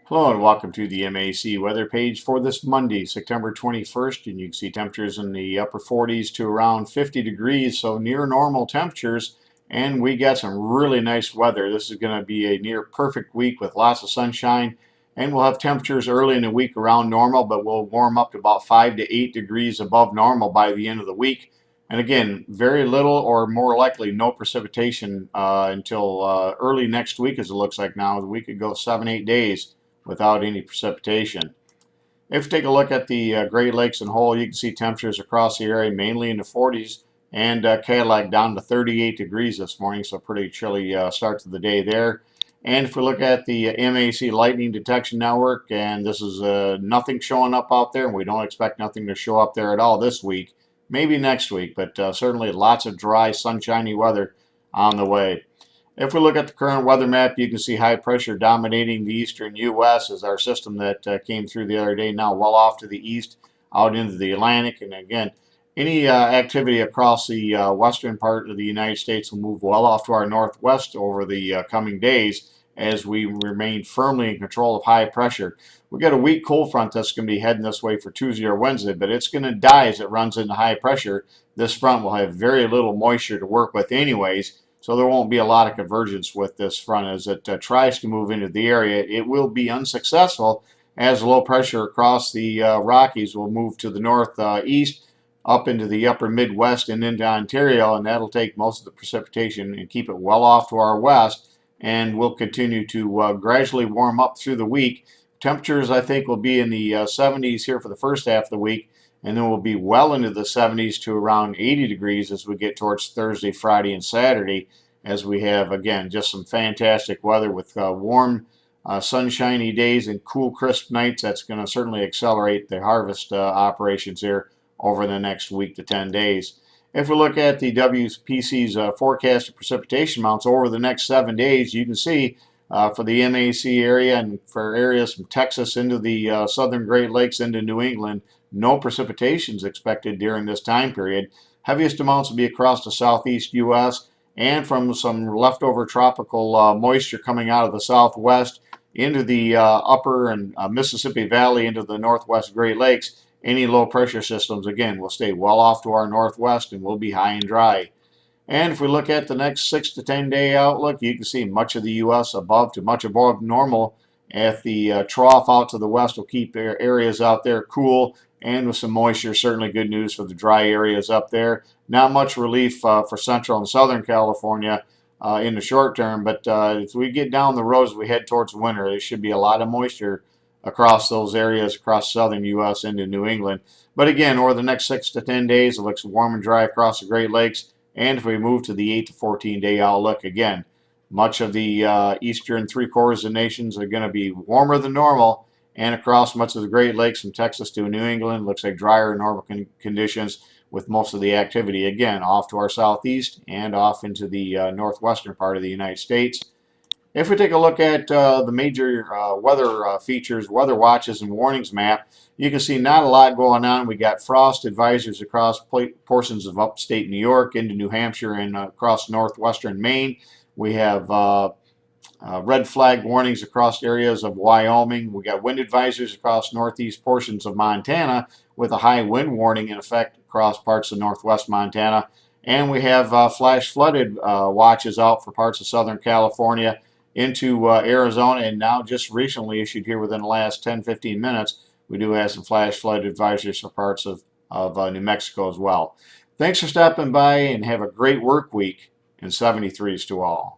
Hello and welcome to the MAC weather page for this Monday, September 21st, and you can see temperatures in the upper 40s to around 50 degrees, so near normal temperatures, and we got some really nice weather. This is going to be a near perfect week with lots of sunshine, and we'll have temperatures early in the week around normal, but we'll warm up to about 5 to 8 degrees above normal by the end of the week. And again, very little or more likely no precipitation until early next week, as it looks like now. We could go 7, 8 days without any precipitation. If you take a look at the Great Lakes and whole, you can see temperatures across the area mainly in the 40s, and Cadillac down to 38 degrees this morning, so pretty chilly start to the day there. And if we look at the MAC lightning detection network, and this is nothing showing up out there, and we don't expect nothing to show up there at all this week, maybe next week, but certainly lots of dry, sunshiny weather on the way. If we look at the current weather map, you can see high pressure dominating the eastern U.S. as our system that came through the other day now well off to the east, out into the Atlantic. And again, any activity across the western part of the United States will move well off to our northwest over the coming days as we remain firmly in control of high pressure. We've got a weak cold front that's going to be heading this way for Tuesday or Wednesday, but it's going to die as it runs into high pressure. This front will have very little moisture to work with anyways, so there won't be a lot of convergence with this front as it tries to move into the area. It will be unsuccessful as low pressure across the Rockies will move to the northeast up into the upper Midwest and into Ontario, and that'll take most of the precipitation and keep it well off to our west, and we'll continue to gradually warm up through the week. Temperatures, I think, will be in the 70s here for the first half of the week, and then we'll be well into the 70s to around 80 degrees as we get towards Thursday, Friday, and Saturday, as we have, again, just some fantastic weather with warm, sunshiny days and cool, crisp nights. That's going to certainly accelerate the harvest operations here over the next week to 10 days. If we look at the WPC's forecasted precipitation amounts over the next 7 days, you can see for the MAC area and for areas from Texas into the southern Great Lakes into New England, no precipitation is expected during this time period. Heaviest amounts will be across the southeast U.S. and from some leftover tropical moisture coming out of the southwest into the upper and Mississippi Valley into the northwest Great Lakes. Any low pressure systems, again, will stay well off to our northwest and will be high and dry. And if we look at the next 6 to 10 day outlook, you can see much of the U.S. above to much above normal. At the trough out to the west will keep areas out there cool and with some moisture. Certainly good news for the dry areas up there. Not much relief for central and southern California in the short term, but as we get down the roads, we head towards winter, there should be a lot of moisture across those areas across southern U.S. into New England. But again, over the next 6 to 10 days, it looks warm and dry across the Great Lakes. And if we move to the 8 to 14 day outlook, again, much of the eastern three-quarters of the nations are going to be warmer than normal, and across much of the Great Lakes from Texas to New England, looks like drier normal conditions with most of the activity, again, off to our southeast and off into the northwestern part of the United States. If we take a look at the major weather features, weather watches, and warnings map, you can see not a lot going on. We got frost advisories across portions of upstate New York into New Hampshire and across northwestern Maine. We have red flag warnings across areas of Wyoming. We got wind advisories across northeast portions of Montana with a high wind warning in effect across parts of northwest Montana. And we have flash flooded watches out for parts of Southern California into Arizona, and now just recently issued here within the last 10-15 minutes, we do have some flash flood advisories for parts of New Mexico as well. Thanks for stopping by and have a great work week, and 73s to all.